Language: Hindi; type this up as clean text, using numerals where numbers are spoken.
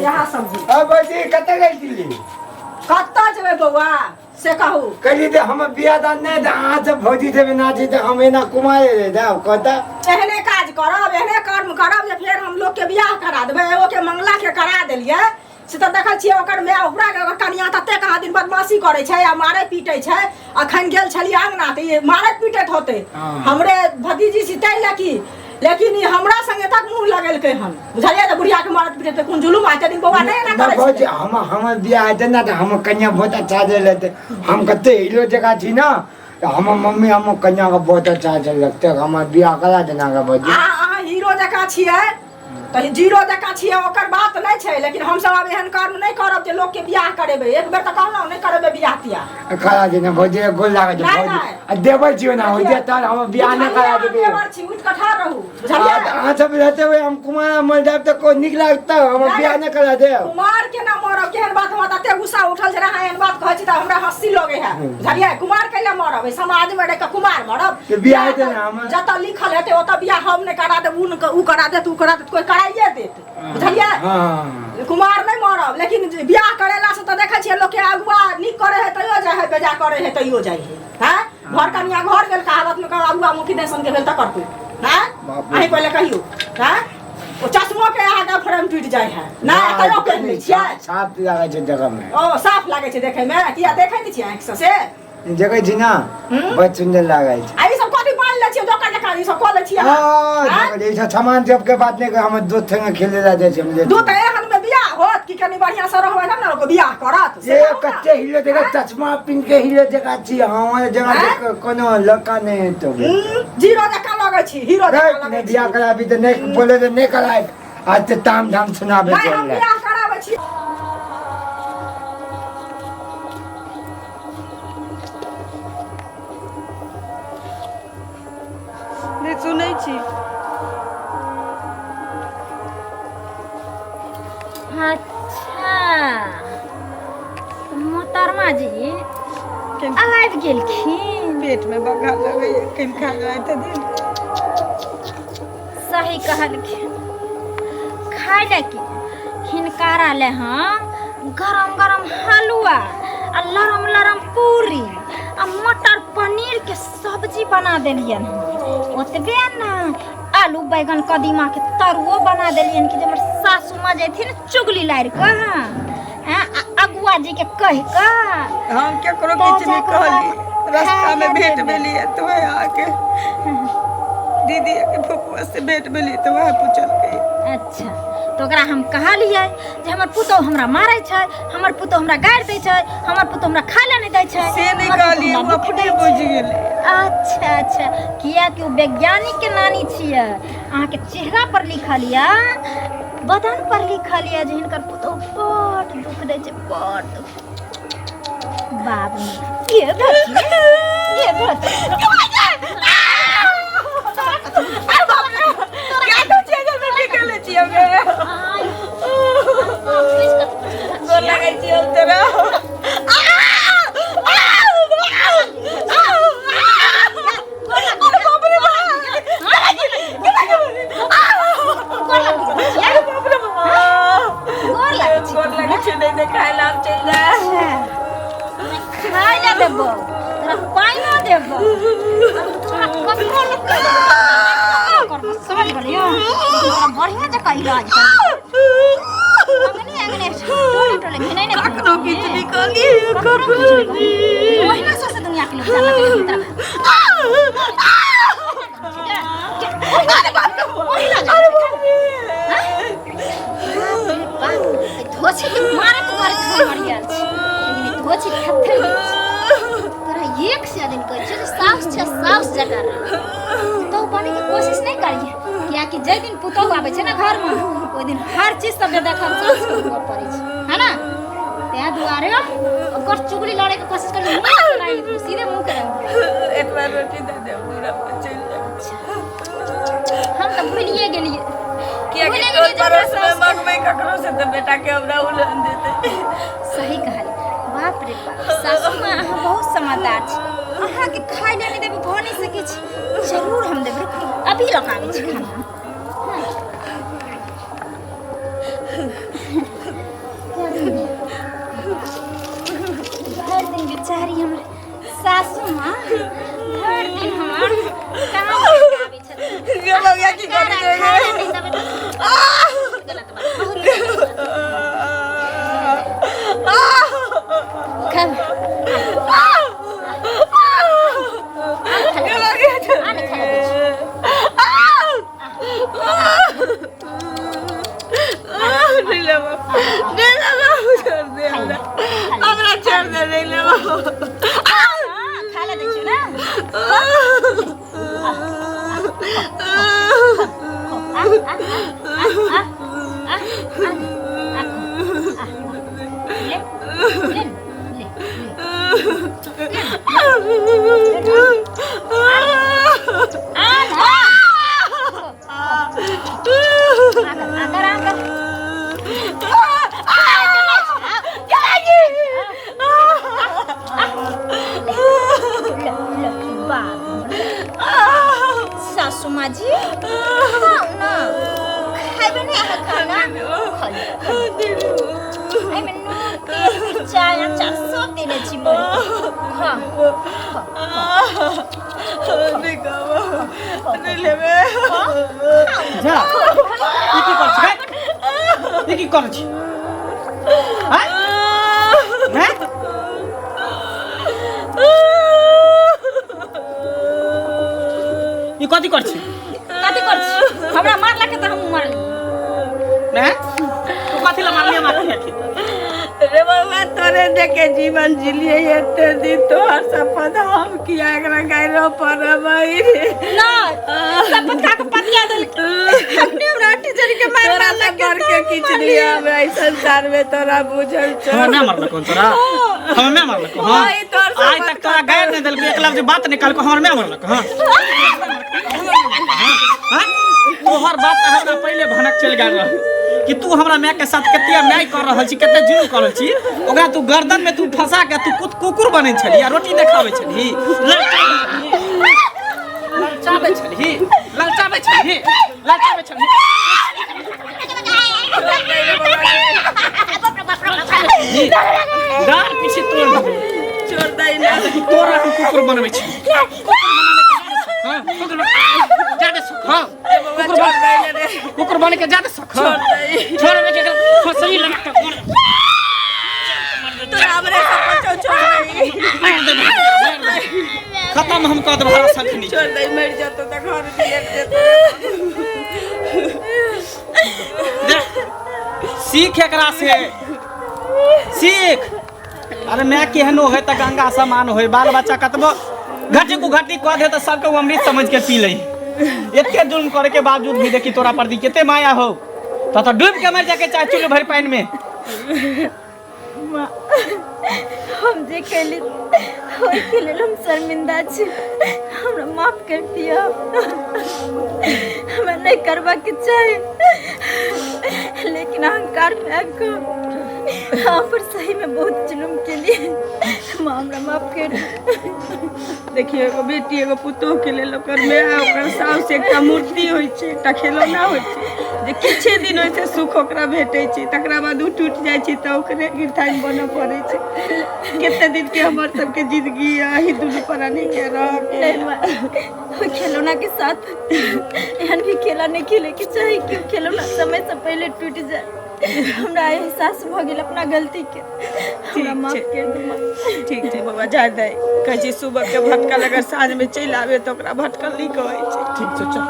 यहाँ समझी अब जी कत गई दिल्ली कत्ता जेबे बौआ से कहू कही दे हम बियाह दान नहीं दे आज भौजी देबे ना जी त हम एना कुमारे रे दा कहता एहने काज करब एहने कर्म करब जे फेर हम लोग के बियाह करा देबे एगो के मंगला के करा देलिए से त देखै छियै ओकर माय ओकरा के कनिया तते कहा दिन बदमाशी करे छै आ मारे पीटे छै अखन गेल छलिए अंगना त मारे पीटत होते हमरे भतीजी सितै लकी लेकिन ये हमरा संगे तक मुंह लगेलकै हन बुझलिए त बुढ़िया के मारत पीटे कोन जुलुम आते दिन बौआ नहीं ना करे भौजी हम बियाह है ना त हम कन्या बहुत अच्छा दे लेते हम कते हीरो जगह छी ना हम मम्मी हम कन्या को बहुत अच्छा लगते हम बियाह करा देना का भौजी हां हीरो जगह छियै त जीरो जगह छियै ओकर बात नहीं छै लेकिन हम सब अब एहन कर्म नहीं करब जे लोग के बियाह करेबे एक बेर त कहलौ नहीं करेबे बियाह तिया करा देना भौजी गोल लागे छै भौजी आ देबै छियो ना हो जे त हम बियाह नहीं करा देबे देवर छी उठ कठा रहू बुझलिए आ सब रहते हुए हम कुमार मर जाब त को निक लागत हम बियाह नहीं करा दे कुमार के ना मरब केहन बात हम तते गुस्सा उठल जे रहा एहन बात कहै छी त हमरा हंसी लगे है बुझलिए कुमार कैला मरब समाज में रे कुमार मरब के बियाह दे ना हम जत लिखल हेते ओत बियाह हम नहीं करा दे उ करा दे तू करा दे कोई कराइए देत बुझलिए हां कुमार नहीं मरब लेकिन बियाह करेला से त देखै छियै लोग के अगुआ निक करे है तइयो जाय है बेजा करे है तइयो जाय है हैं घर कनिया घर गेल कहावत में अगुआ मुखी देसन के भेल त करतू हैं अही पहले कहियो हैं ओ चश्मो के आगा फ्रेम टूट जाय है ना तइयो कह लै छियै साफ लागे छै जगह में ओ साफ लागे छै देखे में किया देखै नै छियै आंख से जगह छी ना बहुत सुंदर लागे छै आई सब कथि बाल ले छियै दोकान के कानी सब कॉल छियै हां जगह सामान जब के बात नहीं हम दो संग खेले ला जाय छै हम दो त एहन में बियाह होत कि कनी बढ़िया से रहबै तब ना बियाह करत ये कच्चे हीरो जगह चश्मा पिन के हीरो जगह छी हमारे जगह कोनो लड़का नहीं तो जीरो जका लगे छी हीरो जका लगे बियाह कराबी त नहीं बोले त नहीं कराए आज त ताम झाम सुनाबे चल हम बियाह कराबै छी नहीं सुनै छी अच्छा मोहतरमा जी आबि गेलखिन पेट में बगा लगे कहीं खा जाए तो दिन सही कहलखिन खाए ले कि हिनकारा ले हम गरम गरम हलवा आ लरम लरम पूरी आ मटर पनीर के सब्जी बना देलियन ओतबे ना आलू बैगन कदीमा के तरुओ बना देलियन कि हमर सासू माँ जैथिन चुगली लारि के हैं अगुआ जी के कह का हम क्या करो किछ नहीं कहली रास्ता में भेंट मिली तो आके दीदी के फुफुआ से भेंट मिली तो वह पूछल गई अच्छा तो ओकरा हम कहलिए जे हमर पुतो हमरा मारै छै हमर पुतो हमरा गारि दै छै हमर पुतो हमरा खाय ले नहि दै छै से नहीं कहली वो अपने बुझ गेलै अच्छा अच्छा किया कि वो वैज्ञानिक के नानी छियै अहाँ के चेहरा पर लिखल या बदन पर लिखल या जे हिनकर पुतो बड़ दुख दै छै बड़ दुख बाबू ये धरती अरे बाप रे क्या तो चेहरा में निकल छियो गे गोर लगै छियो तेरा देबो तोरा पाइनो देबो तोरा कंट्रोल कर समझ गेलियो तोरा बढ़िया जका इलाज कर अंगने टोली टोली घेने ने कखनो किछ निकली ओहिना से दुनिया के लोग जाला अरे बाप रे ओहिना धोछी मारे तो मर गेल छी लेकिन धोछी खत्थे तोरा एक से दिन कहै छै साउस जका तो बने के कोशिश नहीं करिए किया कि जे दिन पुतौ आबै छै ना घर में ओइ दिन हर चीज सब देखल साउस के ऊपर पड़ै छै है ना ते दुआरे ओकर चुगली लड़े के कोशिश करी नहीं सीधे मुंह करे एक बार रोटी दे दे पूरा चल हम तो भूलिए गेलिए किया कि तोर परोस में मगमे ककरो से तो बेटा के हमरा उलन देते सही कहली बाप रे बाप सासू माँ अहाँ बहुत समझदार छी अहाँ के खाय ले नहीं देबे भऽ नहीं सकै छी जरूर हम देबे अभी लगाबै छी खाना हर दिन बेचारी हमर सासू माँ हर दिन हमार कहाँ आवे छथिन गेलो या की करे खाना नहीं देबै तो गलत बात बहुत गलत बात। खब गेलो या आने खा लै छी। नहीं लेबो छोड़ दे हमरा छोड़ दे नहीं लेबो खा लै छी ना सासू माँ जी खाओ ना खाइबे नहीं है खाना आई में नून तेल मिर्चाई अचार सब देने छी बड़ी खा नहीं खाबो नहीं लेबे जा ई की कर छी हैं हैं ई कथि कर छी हमरा मारला के त हम मारली हैं तू कथि ला मारलिया मारली थी रे बाबा तोरे देखे जीवन जिलिए एते दिन तोहर शपथ हम किया एकरा गायरो पर भाई ना शपथ खा के पतिया देल अपने हमरा टीचर के मारला तोरा कर के किछ दिया भाई संसार में तोरा बुझल छ हम ना मारल कौन तोरा हम ना मारल को हां भाई तोर आज तक तोरा गायर नहीं देल एक लफ्ज बात निकाल को हमर में मारल को हां हां तोहर बात हमरा पहले भनक चल गेल रह कि तू हमरा माय के साथ कते न्याय कर रहल छी कते जुल्म कर रहल छी ओकरा तू गर्दन में तू फंसा के तू कुकुर बनै छली आ रोटी नहीं खावे छली ललचावे छली गार पीछे तोड़ छोड़ दई ना तोरा कुकुर बनबै छी हां जादे सुख हां कुकुर बन के जादे सुख छोड़ में के सही लगा के तोरा हमरे सब छोड़ दई खत्म हम कह देब हरा सखनी छोड़ दई मर जतो त घर दिए देख सीख एकरा से सीख अरे मैं केहनो है त गंगा समान होय बाल बच्चा कतबो घटी को घटी कह दे तो सबके अमृत समझ के पी ले एते जुल्म करे के बावजूद भी देखी तोरा प्रति केते माया हो तो डूब के मर जाके चाहे चुल्लू भर पानी में हम जे कैली होय के लेल हम शर्मिंदा छी हमरा माफ कर दिया हमरा नहीं करबा के चाहे लेकिन अहंकार फेंक हाँ पर सही में बहुत जुल्म के लिए माँ हमरा माफ कर देखिए एगो बेटी एगो पुतोह के लेल ओकर माय ओकर साउस एकटा मूर्ति होइ छै एकटा खिलौना होइ छै जे किछे दिन होइ छै सुख ओकरा भेटै छै तकरा बाद उ टूट जाइ छै त ओकरे गिरथाइन बनऽ पड़ै छै कते दिन के हमर सबके जिंदगी आही दुनू प्राणी के रह खिलौना के साथ एहन भी खेला नहीं खेले के चाहे कि खिलौना समय से पहले टूट जाए हमरा एहसास भ गेल अपना गलती के हमरा माफ कर दे ठीक छै बाबा जा दे कहै छै सुबह के भटकल अगर साँझ में चलि आवे त ओकरा भटकल नहीं कहै छै ठीक छै चल